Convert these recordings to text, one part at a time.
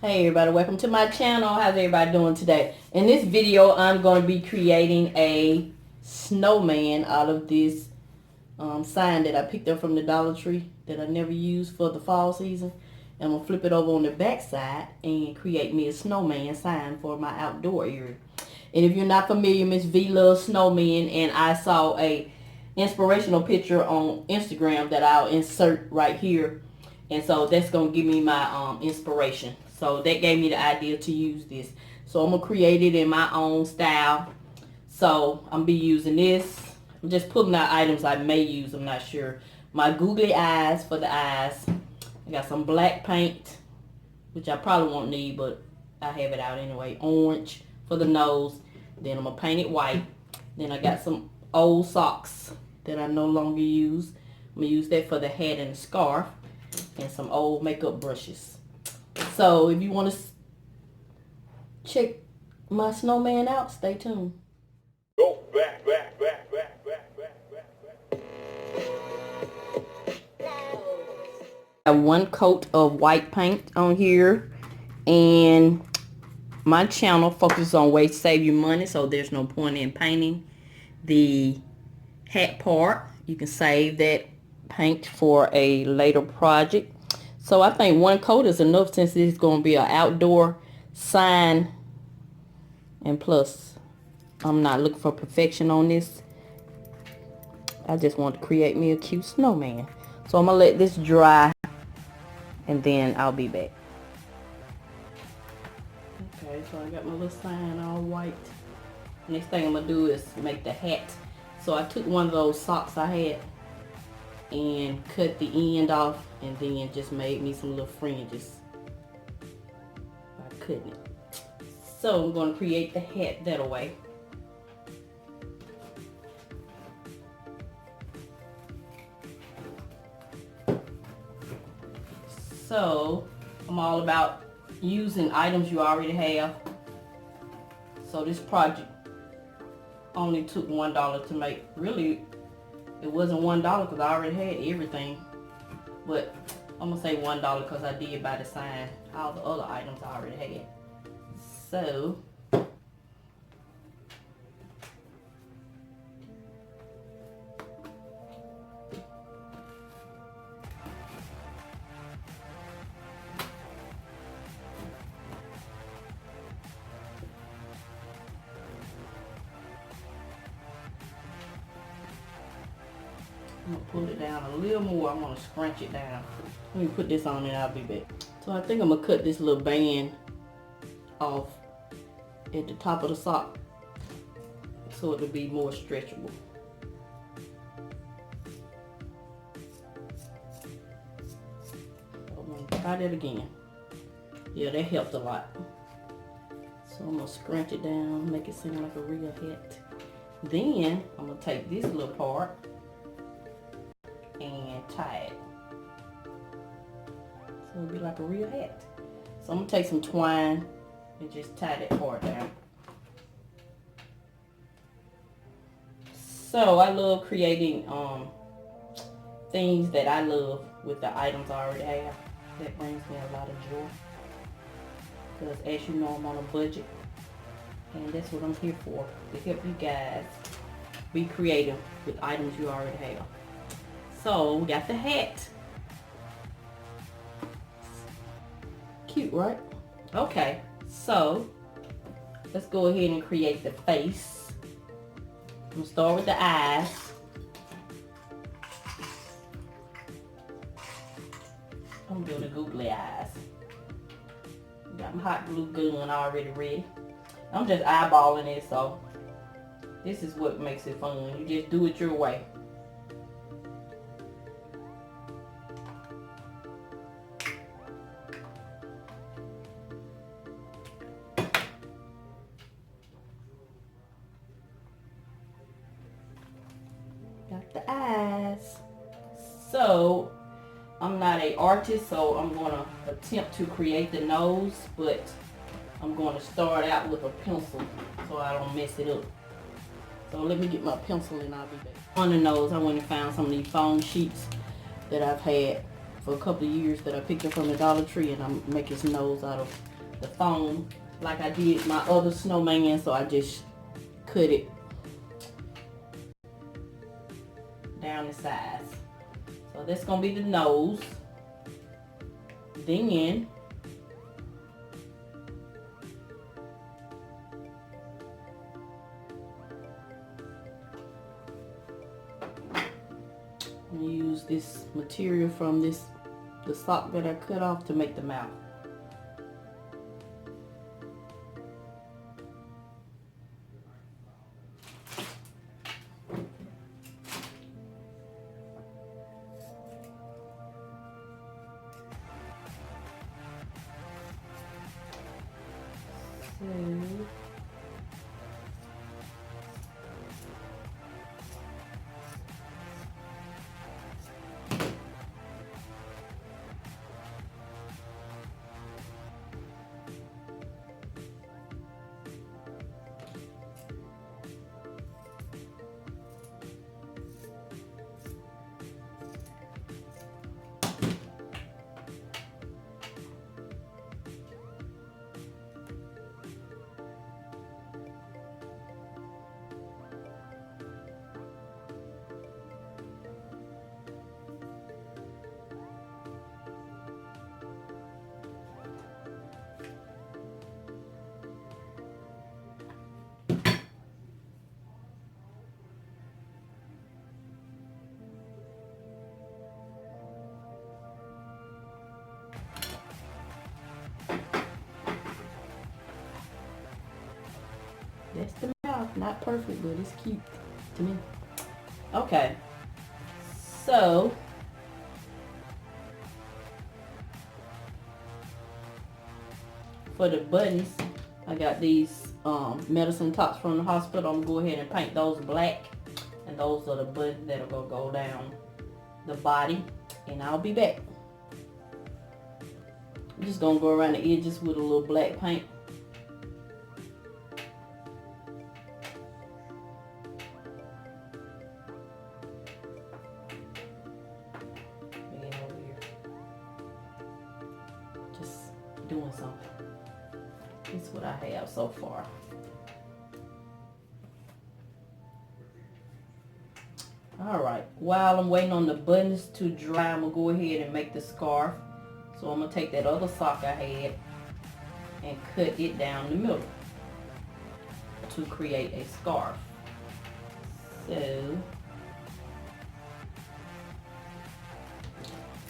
Hey everybody, welcome to my channel. How's everybody doing today? In this video, I'm going to be creating a snowman out of this sign that I picked up from the Dollar Tree that I never used for the fall season. And I'm going to flip it over on the back side and create me a snowman sign for my outdoor area. And if you're not familiar, Mrs Vee loves snowmen, and I saw a inspirational picture on Instagram that I'll insert right here. And so that's going to give me my inspiration. So that gave me the idea to use this. So I'm going to create it in my own style. So I'm going to be using this. I'm just pulling out items I may use. I'm not sure. My googly eyes for the eyes. I got some black paint, which I probably won't need, but I have it out anyway. Orange for the nose. Then I'm going to paint it white. Then I got some old socks that I no longer use. I'm going to use that for the hat and the scarf. And some old makeup brushes. So if you want to check my snowman out, stay tuned. Go back. I have one coat of white paint on here, and my channel focuses on ways to save you money, so there's no point in painting the hat part. You can save that paint for a later project. So I think one coat is enough since this is going to be an outdoor sign. And plus, I'm not looking for perfection on this. I just want to create me a cute snowman. So I'm going to let this dry, and then I'll be back. Okay, so I got my little sign all white. Next thing I'm going to do is make the hat. So I took one of those socks I had and cut the end off, and then just made me some little fringes by cutting it. So I'm going to create the hat that way. So I'm all about using items you already have. So this project only took $1 to make. Really, it wasn't $1 because I already had everything, but I'm gonna say $1 because I did buy the sign. All the other items I already had. So I'm going to pull it down a little more. I'm going to scrunch it down. Let me put this on and I'll be back. So I think I'm going to cut this little band off at the top of the sock so it'll be more stretchable. So I'm going to try that again. Yeah, that helped a lot. So I'm going to scrunch it down, make it seem like a real hat. Then I'm going to take this little part and tie it. So it'll be like a real hat. So I'm going to take some twine and just tie that part down. So I love creating things that I love with the items I already have. That brings me a lot of joy. Because as you know, I'm on a budget. And that's what I'm here for. To help you guys be creative with items you already have. So we got the hat. Cute, right? Okay, so let's go ahead and create the face. I'm gonna start with the eyes. I'm doing the googly eyes. Got my hot glue gun already ready. I'm just eyeballing it, so this is what makes it fun. You just do it your way. Got the eyes. So I'm not an artist, so I'm going to attempt to create the nose, but I'm going to start out with a pencil so I don't mess it up. So let me get my pencil and I'll be back. On the nose, I went and found some of these foam sheets that I've had for a couple of years that I picked him from the Dollar Tree, and I'm making his nose out of the foam like I did my other snowman, so I just cut it down the size. So that's gonna be the nose. Then I'm gonna use this material from the sock that I cut off to make the mouth. That's the mouth. Not perfect, but it's cute to me. Okay. So for the buttons, I got these medicine tops from the hospital. I'm gonna go ahead and paint those black, and those are the buttons that are gonna go down the body, and I'll be back. I'm just gonna go around the edges with a little black paint. Doing something. This is what I have so far. Alright, while I'm waiting on the buttons to dry, I'm going to go ahead and make the scarf. So I'm going to take that other sock I had and cut it down the middle to create a scarf. So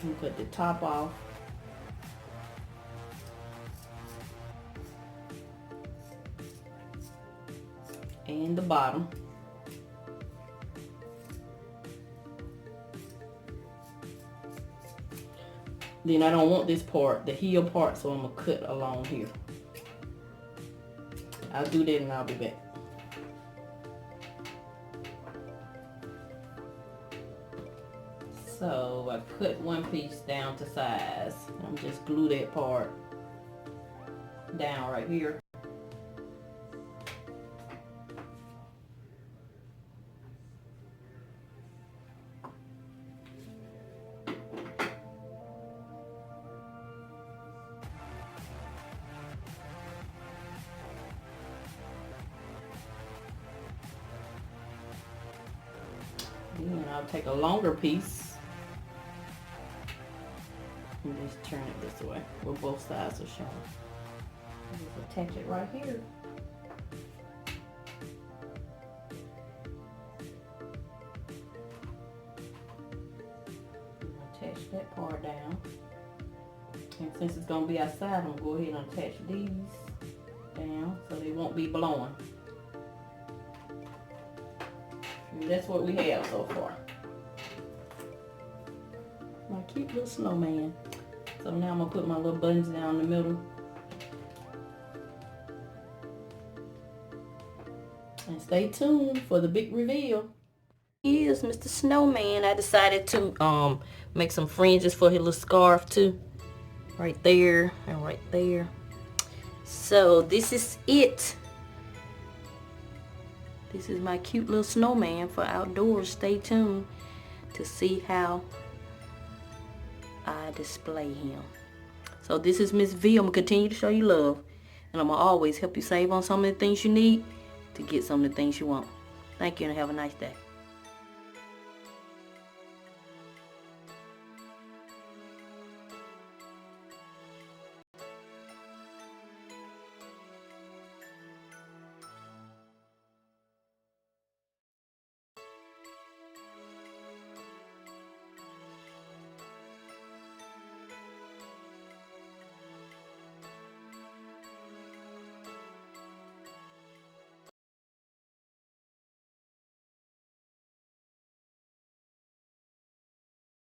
I'm going to cut the top off. And the bottom. Then I don't want this part, the heel part, so I'm gonna cut along here. I'll do that and I'll be back. So I cut one piece down to size. I'm just glue that part down right here. Then I'll take a longer piece and just turn it this way where both sides are shown. Just attach it right here. Attach that part down. And since it's going to be outside, I'm going to go ahead and attach these down so they won't be blowing. And that's what we have so far. My cute little snowman. So now I'm going to put my little buttons down the middle. And stay tuned for the big reveal. Here's Mr. Snowman. I decided to make some fringes for his little scarf too. Right there and right there. So this is it. This is my cute little snowman for outdoors. Stay tuned to see how I display him. So this is Mrs Vee. I'm going to continue to show you love. And I'm going to always help you save on some of the things you need to get some of the things you want. Thank you and have a nice day.